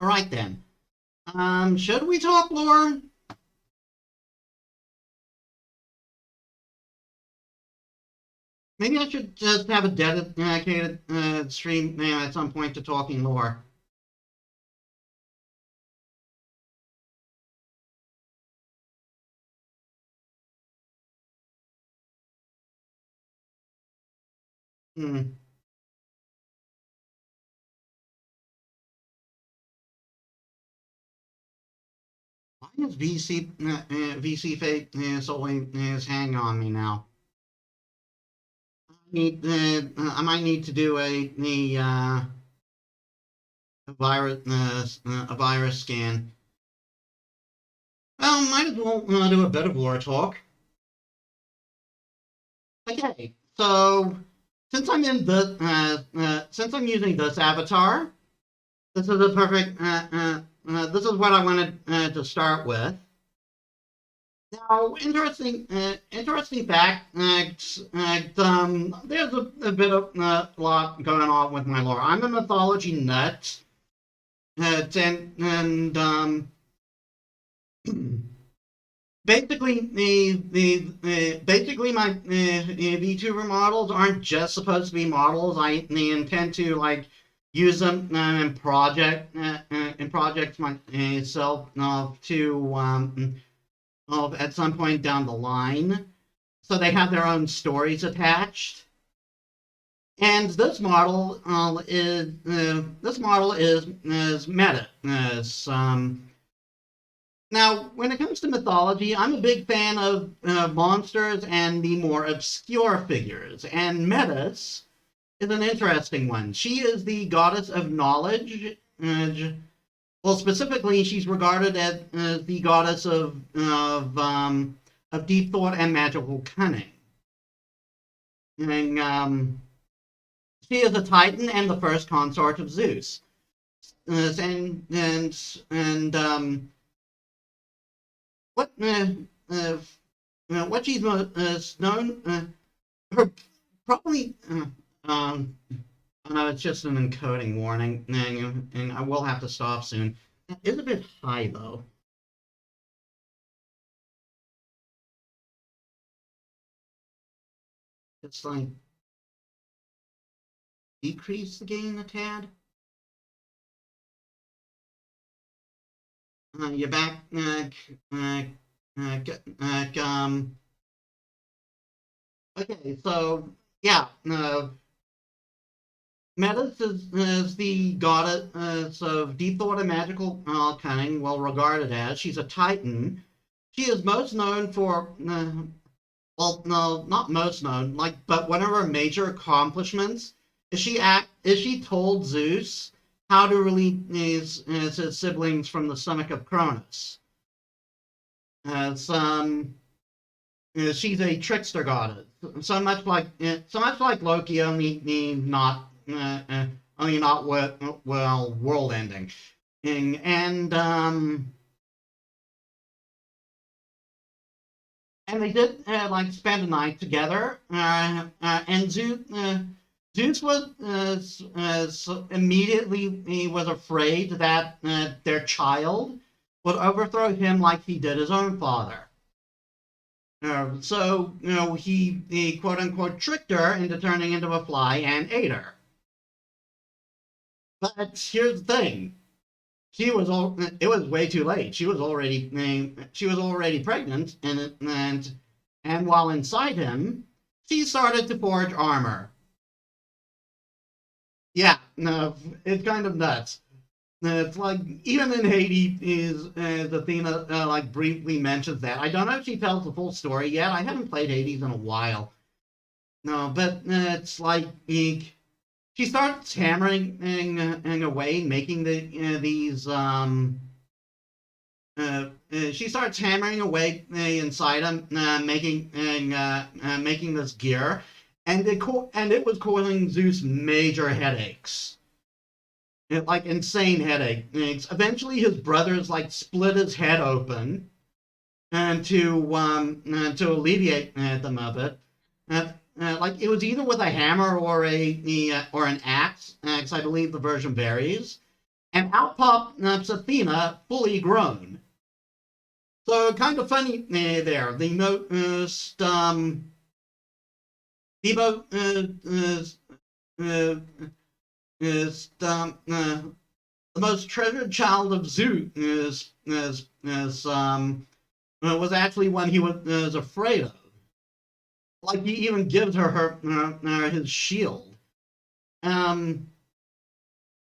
All right then. Should we talk lore? Maybe I should just have a dedicated stream at some point to talking lore. Hmm. Why is VC Fate is hanging on me now? I might need to do a virus scan. Well, might as well do a bit of lore talk. Okay, so since I'm using this avatar, this is a perfect. This is what I wanted to start with. Now, interesting fact. There's a bit of lot going on with my lore. I'm a mythology nut, and basically basically my VTuber models aren't just supposed to be models. I intend to like use them in projects myself to at some point down the line, so they have their own stories attached. And this model is meta. Now, when it comes to mythology, I'm a big fan of monsters and the more obscure figures. And Metis is an interesting one. She is the goddess of knowledge. Well, specifically, she's regarded as the goddess of deep thought and magical cunning. And she is a Titan and the first consort of Zeus. And what uh, what she's known her probably no, it's just an encoding warning, and I will have to stop soon. It's a bit high though. It's like decrease the gain a tad. You're back. Okay, so yeah, Metis is the goddess of deep thought and magical cunning, well regarded as. She's a Titan. She is most known for, well, no, not most known, like, but one of her major accomplishments is she told Zeus how to release his siblings from the stomach of Cronus. As she's a trickster goddess, so much like Loki, only not well world ending, and and they did like spend a night together, and Zeus immediately he was afraid that their child would overthrow him like he did his own father. So he quote unquote tricked her into turning into a fly and ate her. But here's the thing: it was way too late. She was already pregnant, and while inside him, she started to forge armor. Yeah, no, it's kind of nuts. It's like even in Hades, Athena like briefly mentions that. I don't know if she tells the full story yet. I haven't played Hades in a while. No, but it's like she starts hammering away, making these. She starts hammering away inside him, making this gear, and it was causing Zeus major headaches. Like insane headaches. Eventually, his brothers like split his head open, and to alleviate them of it. Like it was either with a hammer or an axe. I believe the version varies. and out pops Athena, fully grown. So kind of funny there. The uh, is the most treasured child of Zeus was actually one he was afraid of. Like he even gives her his shield. Um,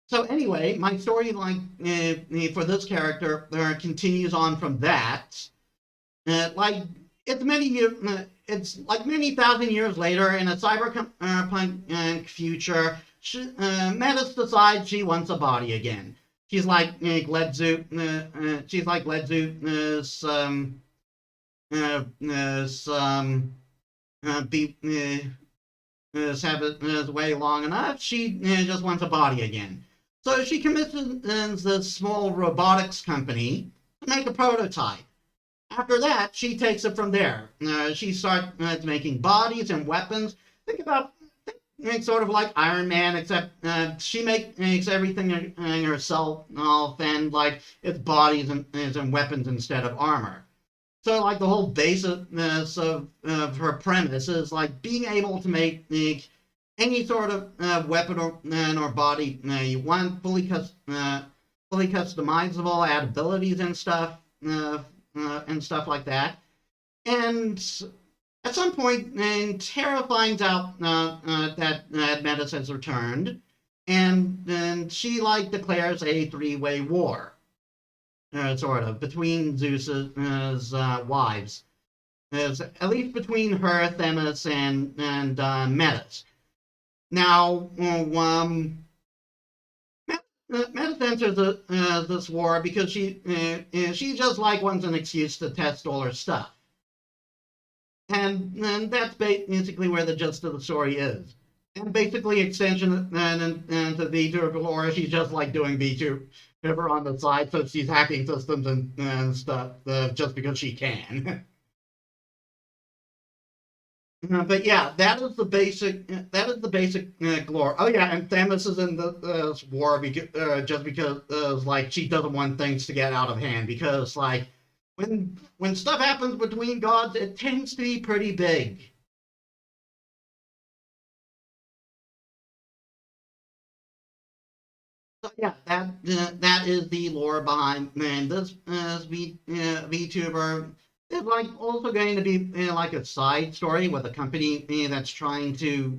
so anyway, my story for this character continues on from that. Like it's like many thousand years later in a cyberpunk future. Metis decides she wants a body again. She's like Gledzu. She's like Gledzu. Be have it way long enough. She just wants a body again. So she commissions this small robotics company to make a prototype. After that, she takes it from there. She starts making bodies and weapons. Think about sort of like Iron Man, except she makes everything herself, and like it's bodies and weapons instead of armor. So like the whole basis of her premise is like being able to make any sort of weapon or body you want, fully customizable, add abilities and stuff like that. And at some point, Tara finds out that Metis has returned, and then she like declares a three-way war, sort of between Zeus's wives, as at least between her, Themis, and Metis. Now, Metis enters this war because she just like wants an excuse to test all her stuff, and that's basically where the gist of the story is. And basically, extension and to VTuber Laura, she's just like doing VTuber on the side, so she's hacking systems and stuff just because she can. But yeah, that is the basic. That is the basic lore. Oh yeah, and Themis is in the war because just because like she doesn't want things to get out of hand because like when stuff happens between gods, it tends to be pretty big. So yeah, that is the lore behind man. This VTuber is like also going to be like a side story with a company that's trying to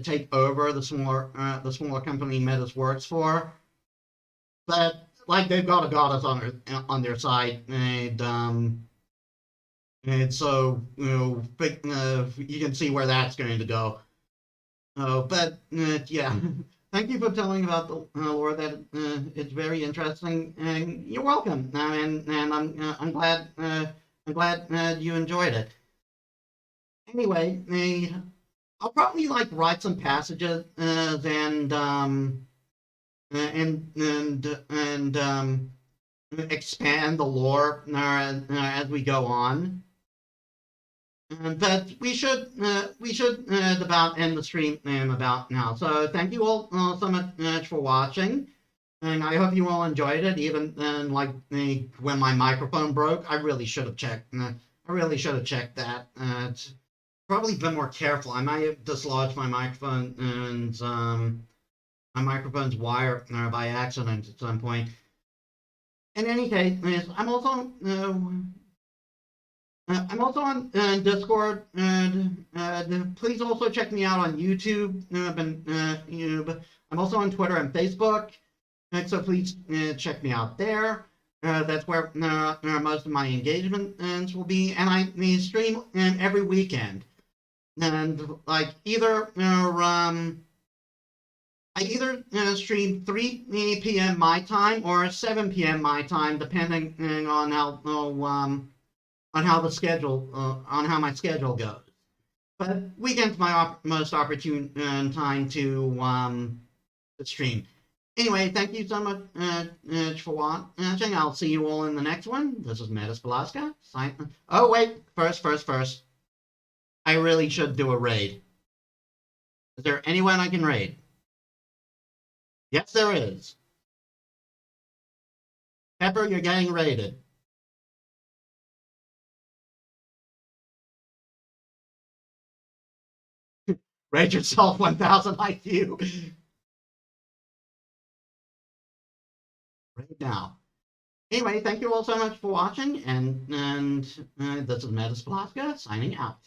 take over the smaller company Metis works for. But like they've got a goddess on their side, and so you can see where that's going to go. But yeah, thank you for telling about the lore. That it's very interesting, and you're welcome. And I'm glad you enjoyed it. Anyway, I'll probably like write some passages and expand the lore as we go on. But we should about end the stream about now. So thank you all so much for watching, and I hope you all enjoyed it. Even like when my microphone broke, I really should have checked. I really should have checked that. Probably been more careful. I might have dislodged my microphone and my microphone's wire by accident at some point. In any case, I'm also on Discord, and please also check me out on YouTube. I'm also on Twitter and Facebook, and so please check me out there. That's where most of my engagements will be, and I stream every weekend. And like I either stream 3 p.m. my time or 7 p.m. my time, depending on how my schedule goes. But weekends my most opportune time to stream. Anyway, thank you so much for watching. I'll see you all in the next one. This is Metis Balaska. Oh wait, first. I really should do a raid. Is there anyone I can raid? Yes, there is. Pepper, you're getting rated. Rate yourself 1,000 IQ right now. Anyway, thank you all so much for watching, and this is Metis Balaska signing out.